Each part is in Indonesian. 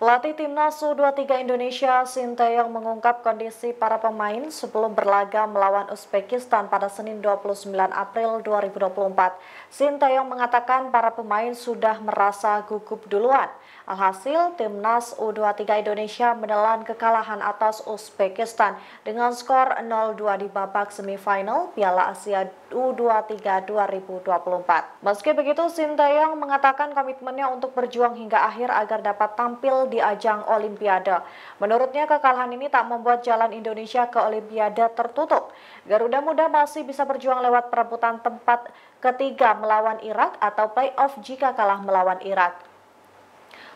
Pelatih Timnas U23 Indonesia Sinteyong mengungkap kondisi para pemain sebelum berlaga melawan Uzbekistan pada Senin 29 April 2024. Sinteyong mengatakan para pemain sudah merasa gugup duluan. Alhasil, Timnas U23 Indonesia menelan kekalahan atas Uzbekistan dengan skor 0-2 di babak semifinal Piala Asia U23 2024. Meski begitu, Sinteyong mengatakan komitmennya untuk berjuang hingga akhir agar dapat tampil di ajang Olimpiade. Menurutnya, kekalahan ini tak membuat jalan Indonesia ke Olimpiade tertutup. Garuda Muda masih bisa berjuang lewat perebutan tempat ketiga melawan Irak atau play-off jika kalah melawan Irak.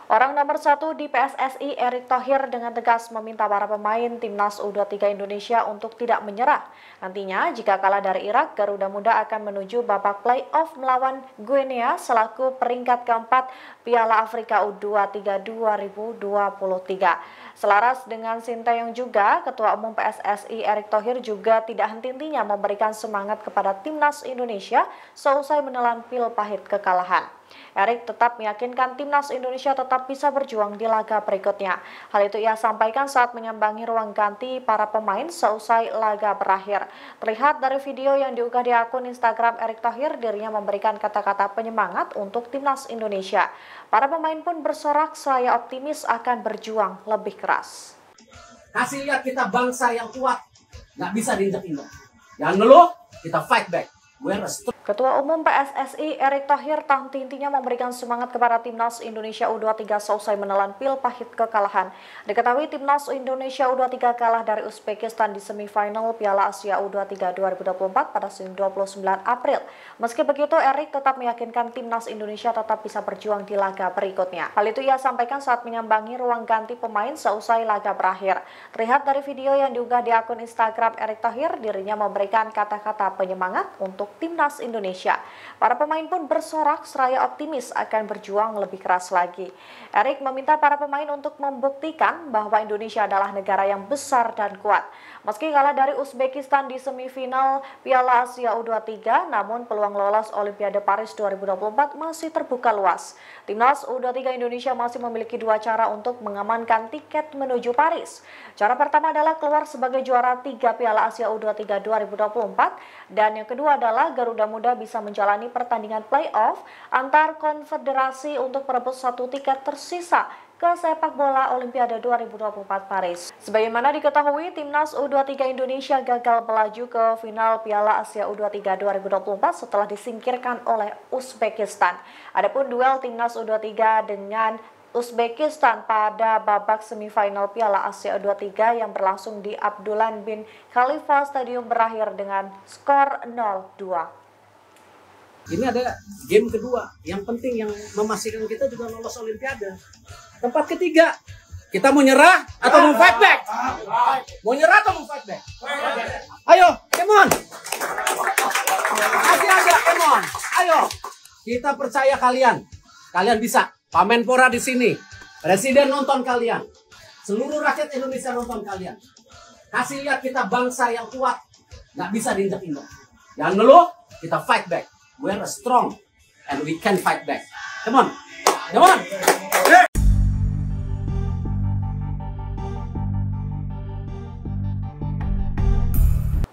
Orang nomor 1 di PSSI, Erick Thohir, dengan tegas meminta para pemain Timnas U23 Indonesia untuk tidak menyerah. Nantinya, jika kalah dari Irak, Garuda Muda akan menuju babak play-off melawan Guinea selaku peringkat keempat Piala Afrika U23 2023. Selaras dengan Sinteyong juga, Ketua Umum PSSI Erick Thohir juga tidak henti-hentinya memberikan semangat kepada Timnas Indonesia seusai menelan pil pahit kekalahan. Erick tetap meyakinkan Timnas Indonesia tetap bisa berjuang di laga berikutnya. Hal itu ia sampaikan saat menyambangi ruang ganti para pemain seusai laga berakhir. Terlihat dari video yang diunggah di akun Instagram Erick Thohir, dirinya memberikan kata-kata penyemangat untuk Timnas Indonesia. Para pemain pun bersorak seraya optimis akan berjuang lebih keras. Kasih lihat kita bangsa yang kuat, nggak bisa diinjak-injak. Jangan ngeluh, kita fight back. Ketua Umum PSSI Erick Thohir tak henti-hentinya memberikan semangat kepada Timnas Indonesia U23 seusai menelan pil pahit kekalahan. Diketahui Timnas Indonesia U23 kalah dari Uzbekistan di semifinal Piala Asia U23 2024 pada Senin 29 April. Meski begitu, Erick tetap meyakinkan Timnas Indonesia tetap bisa berjuang di laga berikutnya. Hal itu ia sampaikan saat menyambangi ruang ganti pemain seusai laga berakhir. Terlihat dari video yang diunggah di akun Instagram Erick Thohir, dirinya memberikan kata-kata penyemangat untuk Timnas Indonesia. Para pemain pun bersorak seraya optimis akan berjuang lebih keras lagi. Erick meminta para pemain untuk membuktikan bahwa Indonesia adalah negara yang besar dan kuat. Meski kalah dari Uzbekistan di semifinal Piala Asia U23, namun peluang lolos Olimpiade Paris 2024 masih terbuka luas. Timnas U23 Indonesia masih memiliki dua cara untuk mengamankan tiket menuju Paris. Cara pertama adalah keluar sebagai juara 3 Piala Asia U23 2024, dan yang kedua adalah Garuda Muda bisa menjalani pertandingan play-off antar konfederasi untuk merebut satu tiket tersisa ke sepak bola Olimpiade 2024 Paris. Sebagaimana diketahui, Timnas U23 Indonesia gagal melaju ke final Piala Asia U23 2024 setelah disingkirkan oleh Uzbekistan. Adapun duel Timnas U23 dengan Uzbekistan pada babak semifinal Piala Asia U23 yang berlangsung di Abdullah bin Khalifa Stadium berakhir dengan skor 0-2. Ini ada game kedua yang penting yang memastikan kita juga lolos Olimpiade. Tempat ketiga, kita mau nyerah atau mau fight back? Mau nyerah atau mau fight back? Ayo, come on. Kasih aja, come on. Ayo, kita percaya kalian. Kalian bisa. Pak Menpora di sini, Presiden nonton kalian, seluruh rakyat Indonesia nonton kalian. Kasih lihat kita bangsa yang kuat, nggak bisa diinjak-injak. Jangan ngeluh, kita fight back. We're strong and we can fight back. Come on, come on.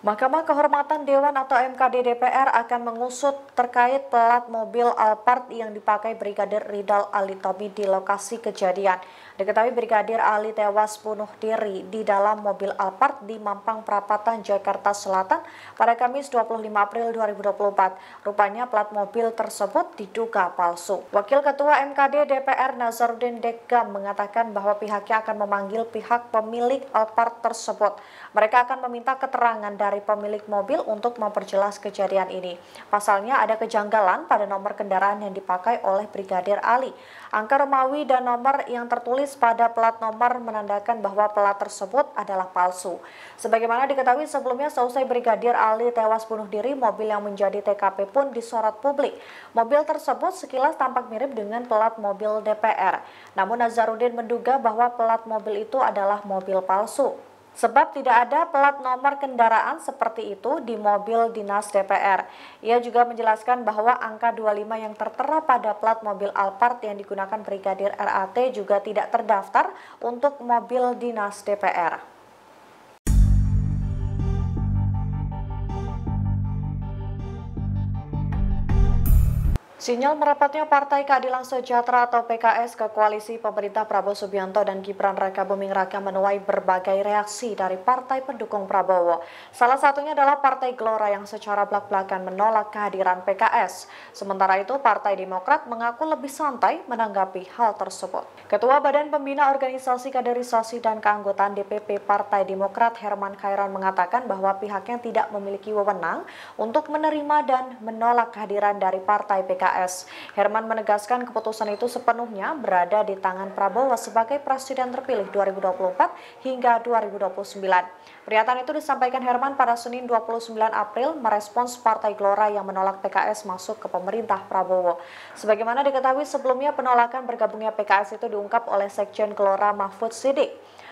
Mahkamah Kehormatan Dewan atau MKD DPR akan mengusut terkait plat mobil Alphard yang dipakai Brigadir Ridal Ali Tommy di lokasi kejadian. Diketahui Brigadir Ali tewas bunuh diri di dalam mobil Alphard di Mampang Perapatan, Jakarta Selatan pada Kamis 25 April 2024. Rupanya plat mobil tersebut diduga palsu. Wakil Ketua MKD DPR Nazarudin Dekgam mengatakan bahwa pihaknya akan memanggil pihak pemilik Alphard tersebut. Mereka akan meminta keterangan dari pemilik mobil untuk memperjelas kejadian ini. Pasalnya ada kejanggalan pada nomor kendaraan yang dipakai oleh Brigadir Ali. Angka Romawi dan nomor yang tertulis pada plat nomor menandakan bahwa plat tersebut adalah palsu. Sebagaimana diketahui sebelumnya, seusai Brigadir Ali tewas bunuh diri, mobil yang menjadi TKP pun disorot publik. Mobil tersebut sekilas tampak mirip dengan plat mobil DPR. Namun Nazarudin menduga bahwa plat mobil itu adalah mobil palsu. sebab tidak ada plat nomor kendaraan seperti itu di mobil dinas DPR. Ia juga menjelaskan bahwa angka 25 yang tertera pada plat mobil Alphard yang digunakan Brigadir RAT juga tidak terdaftar untuk mobil dinas DPR. Sinyal merapatnya Partai Keadilan Sejahtera atau PKS ke koalisi pemerintah Prabowo Subianto dan Gibran Raka Buming Raka menuai berbagai reaksi dari partai pendukung Prabowo. Salah satunya adalah Partai Gelora yang secara blak-blakan menolak kehadiran PKS. Sementara itu Partai Demokrat mengaku lebih santai menanggapi hal tersebut. Ketua Badan Pembina Organisasi Kaderisasi dan Keanggotaan DPP Partai Demokrat Herman Khairon mengatakan bahwa pihaknya tidak memiliki wewenang untuk menerima dan menolak kehadiran dari Partai PKS. Herman menegaskan keputusan itu sepenuhnya berada di tangan Prabowo sebagai Presiden terpilih 2024 hingga 2029. Pernyataan itu disampaikan Herman pada Senin 29 April merespons Partai Gelora yang menolak PKS masuk ke pemerintah Prabowo. Sebagaimana diketahui sebelumnya penolakan bergabungnya PKS itu diungkap oleh Sekjen Gelora Mahfud Siddiq.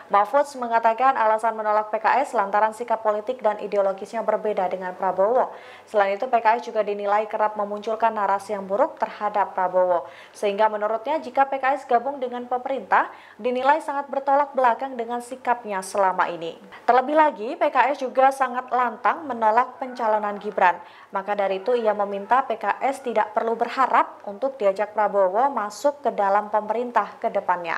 Mahfud mengatakan alasan menolak PKS lantaran sikap politik dan ideologisnya berbeda dengan Prabowo. Selain itu, PKS juga dinilai kerap memunculkan narasi yang buruk terhadap Prabowo. Sehingga menurutnya jika PKS gabung dengan pemerintah, dinilai sangat bertolak belakang dengan sikapnya selama ini. Terlebih lagi, PKS juga sangat lantang menolak pencalonan Gibran. Maka dari itu ia meminta PKS tidak perlu berharap untuk diajak Prabowo masuk ke dalam pemerintah ke depannya.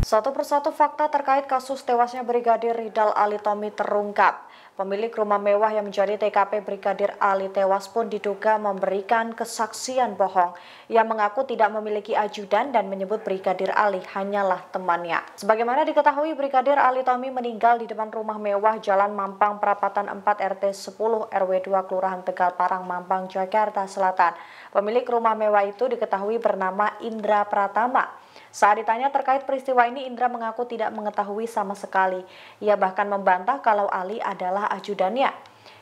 Satu persatu fakta terkait kasus tewasnya Brigadir Ridal Ali Tommy terungkap. Pemilik rumah mewah yang menjadi TKP Brigadir Ali tewas pun diduga memberikan kesaksian bohong. Ia mengaku tidak memiliki ajudan dan menyebut Brigadir Ali hanyalah temannya. Sebagaimana diketahui, Brigadir Ali Tommy meninggal di depan rumah mewah Jalan Mampang Perapatan 4 RT 10 RW 2 Kelurahan Tegal Parang, Mampang, Jakarta Selatan. Pemilik rumah mewah itu diketahui bernama Indra Pratama. Saat ditanya terkait peristiwa ini, Indra mengaku tidak mengetahui sama sekali. Ia bahkan membantah kalau Ali adalah ajudannya.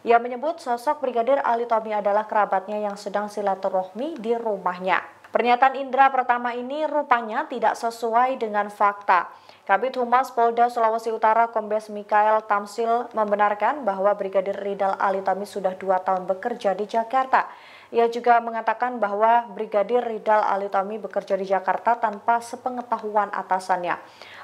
Ia menyebut sosok Brigadir Ali Tommy adalah kerabatnya yang sedang silaturahmi di rumahnya. Pernyataan Indra Pratama ini rupanya tidak sesuai dengan fakta. Kabid Humas Polda Sulawesi Utara Kombes Mikael Tamsil membenarkan bahwa Brigadir Ridal Ali Tommy sudah 2 tahun bekerja di Jakarta. Ia juga mengatakan bahwa Brigadir Ridal Ali Tommy bekerja di Jakarta tanpa sepengetahuan atasannya.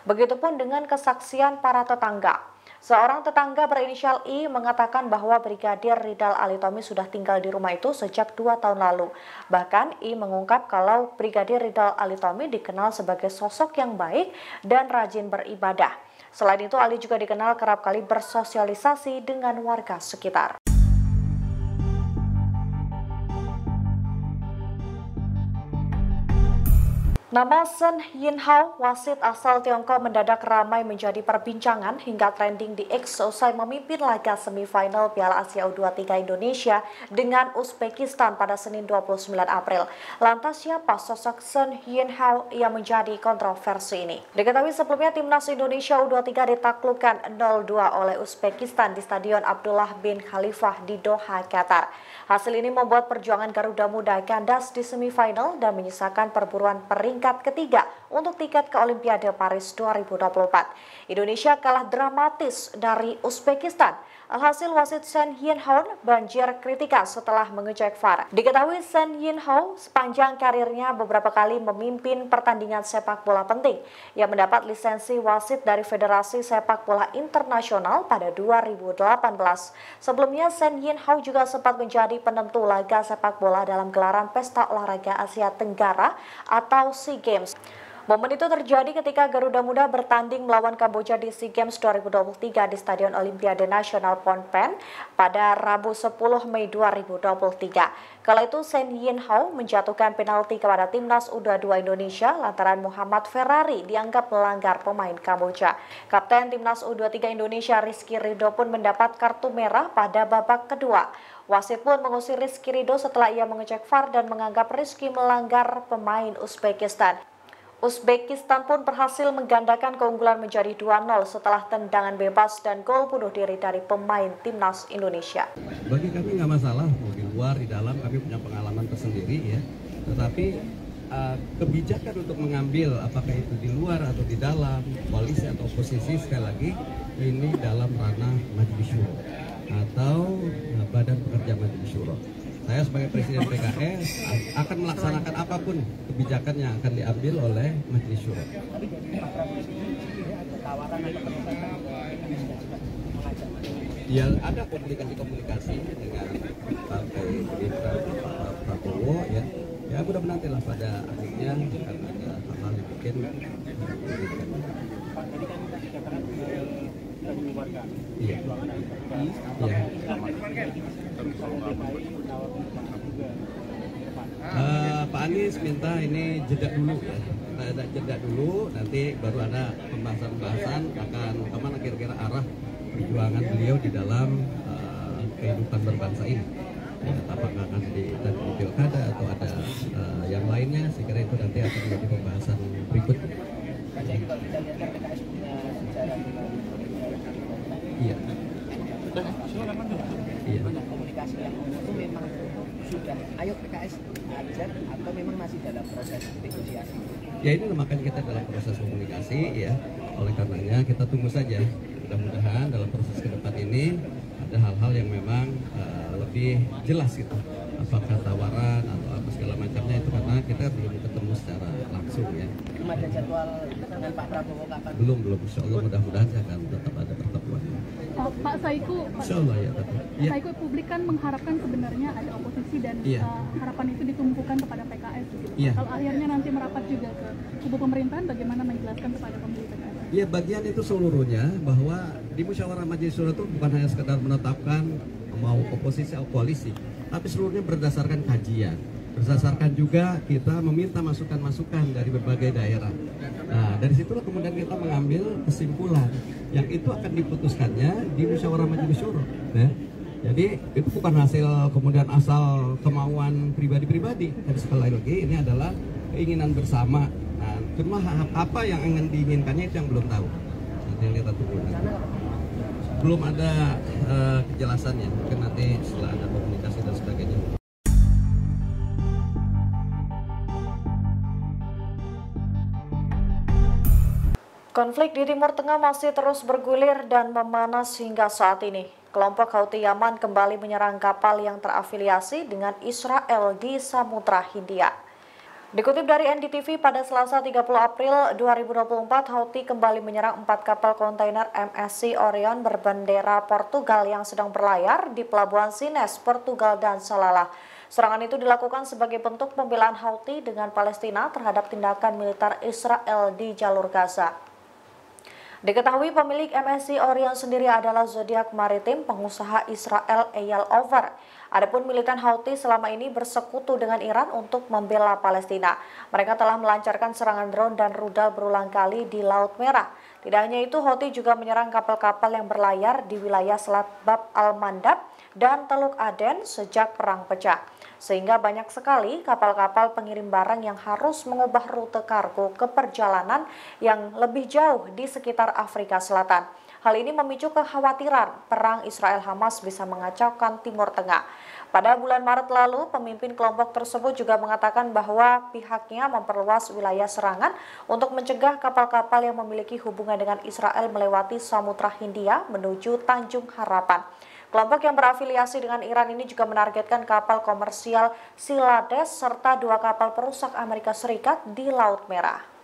Begitupun dengan kesaksian para tetangga. Seorang tetangga berinisial I mengatakan bahwa Brigadir Ridal Ali Tommy sudah tinggal di rumah itu sejak 2 tahun lalu. Bahkan I mengungkap kalau Brigadir Ridal Ali Tommy dikenal sebagai sosok yang baik dan rajin beribadah. Selain itu, Ali juga dikenal kerap kali bersosialisasi dengan warga sekitar. Nama Shen Yinhao, wasit asal Tiongkok, mendadak ramai menjadi perbincangan hingga trending di X usai memimpin laga semifinal Piala Asia U23 Indonesia dengan Uzbekistan pada Senin 29 April. Lantas siapa sosok Shen Yinhao yang menjadi kontroversi ini? Diketahui sebelumnya timnas Indonesia U23 ditaklukkan 0-2 oleh Uzbekistan di Stadion Abdullah bin Khalifah di Doha, Qatar. Hasil ini membuat perjuangan Garuda Muda kandas di semifinal dan menyisakan perburuan peringkat ketiga untuk tiket ke Olimpiade Paris 2024. Indonesia kalah dramatis dari Uzbekistan. Alhasil wasit Shen Yinhao banjir kritikan setelah mengecek VAR. Diketahui Shen Yinhao sepanjang karirnya beberapa kali memimpin pertandingan sepak bola penting. Ia mendapat lisensi wasit dari Federasi Sepak Bola Internasional pada 2018. Sebelumnya Shen Yinhao juga sempat menjadi penentu laga sepak bola dalam gelaran Pesta Olahraga Asia Tenggara atau SEA Games. Momen itu terjadi ketika Garuda Muda bertanding melawan Kamboja di SEA Games 2023 di Stadion Olimpiade Nasional Phnom Penh pada Rabu 10 Mei 2023. Kala itu Shen Yinhao menjatuhkan penalti kepada timnas U22 Indonesia lantaran Muhammad Ferrari dianggap melanggar pemain Kamboja. Kapten timnas U23 Indonesia Rizky Ridho pun mendapat kartu merah pada babak kedua. Wasit pun mengusir Rizky Ridho setelah ia mengecek VAR dan menganggap Rizky melanggar pemain Uzbekistan. Uzbekistan pun berhasil menggandakan keunggulan menjadi 2-0 setelah tendangan bebas dan gol bunuh diri dari pemain timnas Indonesia. Bagi kami nggak masalah, mau di luar, di dalam, kami punya pengalaman tersendiri ya. Tetapi kebijakan untuk mengambil apakah itu di luar atau di dalam koalisi atau oposisi, sekali lagi ini dalam ranah Majelis Syuro atau Badan Pekerja Majelis Syuro. Saya sebagai Presiden PKS akan melaksanakan apapun kebijakan yang akan diambil oleh Majelis Syuro. Ya, ada komunikasi dengan Partai Gerindra Pak Prabowo, ya mudah-mudahan nantilah pada akhirnya akan ada hal-hal yang bikin iya. Pak Anies minta ini jeda dulu, ya. Ada jeda dulu, nanti baru ada pembahasan akan kemana kira-kira arah perjuangan beliau di dalam kehidupan berbangsa ini. Ya, apakah akan di pilkada atau ada yang lainnya, saya kira itu nanti akan menjadi pembahasan berikutnya. Iya. Iya. Komunikasi yang itu memang sudah, ayo PKS ajar atau memang masih dalam proses negosiasi? Ya, ini makanya kita dalam proses komunikasi, ya. Oleh karenanya kita tunggu saja. Mudah-mudahan dalam proses ke depan ini ada hal-hal yang memang lebih jelas gitu. Apakah tawaran atau apa segala macamnya, itu karena kita belum ketemu secara langsung, ya. Belum ada jadwal dengan Pak Prabowo kapan? Belum. Insya Allah mudah-mudahan akan tetap ada pertemuan. Pak Saiku, Insya Allah, ya. Pak Saiku, publik kan mengharapkan sebenarnya ada oposisi dan harapan itu ditumpukan kepada PKS. Gitu. Kalau akhirnya nanti merapat juga ke kubu pemerintahan, bagaimana menjelaskan kepada pemilih PKS? Ya, bagian itu seluruhnya bahwa di musyawarah Majelis Syuro itu bukan hanya sekedar menetapkan mau oposisi atau koalisi, tapi seluruhnya berdasarkan kajian. Berdasarkan juga kita meminta masukan-masukan dari berbagai daerah. Nah, dari situlah kemudian kita mengambil kesimpulan yang itu akan diputuskannya di musyawarah Majelis Syuro. Nah, jadi itu bukan hasil kemudian asal kemauan pribadi-pribadi. Tapi sekali lagi ini adalah keinginan bersama. Nah, cuma apa yang ingin diinginkannya itu yang belum tahu. Nanti yang kita tunggu. Belum ada kejelasannya. Mungkin nanti setelah ada komunikasi dan sebagainya. Konflik di Timur Tengah masih terus bergulir dan memanas hingga saat ini. Kelompok Houthi Yaman kembali menyerang kapal yang terafiliasi dengan Israel di Samudra Hindia. Dikutip dari NDTV, pada Selasa 30 April 2024, Houthi kembali menyerang 4 kapal kontainer MSC Orion berbendera Portugal yang sedang berlayar di Pelabuhan Sines, Portugal dan Salalah. Serangan itu dilakukan sebagai bentuk pembelaan Houthi dengan Palestina terhadap tindakan militer Israel di jalur Gaza. Diketahui pemilik MSC Orion sendiri adalah Zodiac Maritim, pengusaha Israel Eyal Over. Adapun militan Houthi selama ini bersekutu dengan Iran untuk membela Palestina. Mereka telah melancarkan serangan drone dan rudal berulang kali di Laut Merah. Tidak hanya itu, Houthi juga menyerang kapal-kapal yang berlayar di wilayah Selat Bab al-Mandab dan Teluk Aden sejak perang pecah. Sehingga banyak sekali kapal-kapal pengirim barang yang harus mengubah rute kargo ke perjalanan yang lebih jauh di sekitar Afrika Selatan. Hal ini memicu kekhawatiran perang Israel-Hamas bisa mengacaukan Timur Tengah. Pada bulan Maret lalu, pemimpin kelompok tersebut juga mengatakan bahwa pihaknya memperluas wilayah serangan untuk mencegah kapal-kapal yang memiliki hubungan dengan Israel melewati Samudra Hindia menuju Tanjung Harapan. Kelompok yang berafiliasi dengan Iran ini juga menargetkan kapal komersial Silades serta 2 kapal perusak Amerika Serikat di Laut Merah.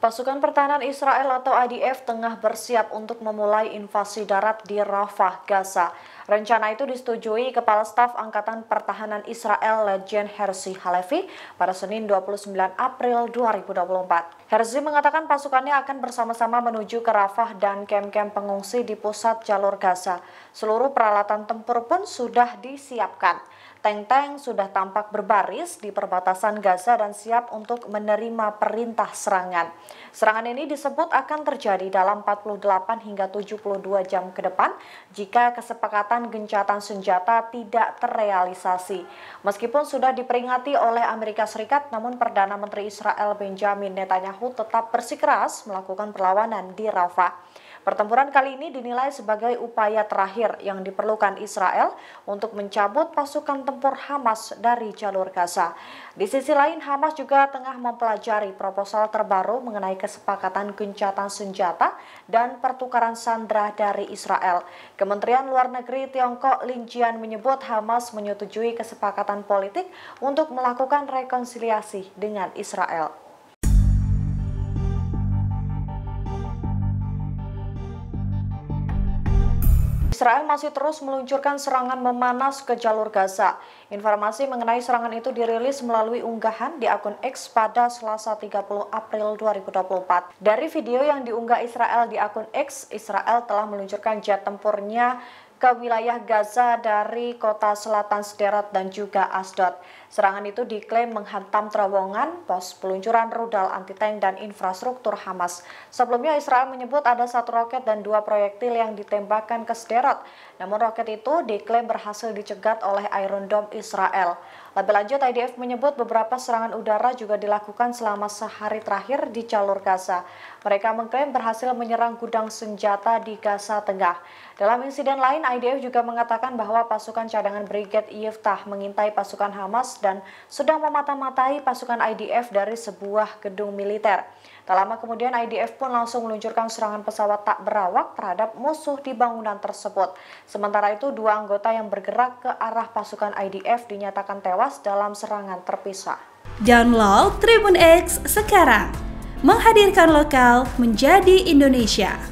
Pasukan Pertahanan Israel atau IDF tengah bersiap untuk memulai invasi darat di Rafah, Gaza. Rencana itu disetujui Kepala Staf Angkatan Pertahanan Israel Legend Herzi Halevi pada Senin 29 April 2024. Herzi mengatakan pasukannya akan bersama-sama menuju ke Rafah dan kem-kem pengungsi di pusat jalur Gaza. Seluruh peralatan tempur pun sudah disiapkan. Tank-tank sudah tampak berbaris di perbatasan Gaza dan siap untuk menerima perintah serangan. Serangan ini disebut akan terjadi dalam 48 hingga 72 jam ke depan jika kesepakatan gencatan senjata tidak terrealisasi. Meskipun sudah diperingati oleh Amerika Serikat, namun Perdana Menteri Israel Benjamin Netanyahu tetap bersikeras melakukan perlawanan di Rafah. Pertempuran kali ini dinilai sebagai upaya terakhir yang diperlukan Israel untuk mencabut pasukan tempur Hamas dari jalur Gaza. Di sisi lain, Hamas juga tengah mempelajari proposal terbaru mengenai kesepakatan gencatan senjata dan pertukaran sandera dari Israel. Kementerian Luar Negeri Tiongkok Lin Jian menyebut Hamas menyetujui kesepakatan politik untuk melakukan rekonsiliasi dengan Israel. Israel masih terus meluncurkan serangan memanas ke jalur Gaza. Informasi mengenai serangan itu dirilis melalui unggahan di akun X pada Selasa 30 April 2024. Dari video yang diunggah Israel di akun X, Israel telah meluncurkan jet tempurnya ke wilayah Gaza dari kota selatan Sderot dan juga Asdod. Serangan itu diklaim menghantam terowongan, pos peluncuran rudal anti-tank dan infrastruktur Hamas. Sebelumnya Israel menyebut ada 1 roket dan 2 proyektil yang ditembakkan ke Sderot. Namun roket itu diklaim berhasil dicegat oleh Iron Dome Israel. Lebih lanjut, IDF menyebut beberapa serangan udara juga dilakukan selama sehari terakhir di jalur Gaza. Mereka mengklaim berhasil menyerang gudang senjata di Gaza Tengah. Dalam insiden lain, IDF juga mengatakan bahwa pasukan cadangan Brigade Yiftah mengintai pasukan Hamas dan sedang memata-matai pasukan IDF dari sebuah gedung militer. Tak lama kemudian IDF pun langsung meluncurkan serangan pesawat tak berawak terhadap musuh di bangunan tersebut. Sementara itu, 2 anggota yang bergerak ke arah pasukan IDF dinyatakan tewas dalam serangan terpisah. Download Tribun X sekarang, menghadirkan lokal menjadi Indonesia.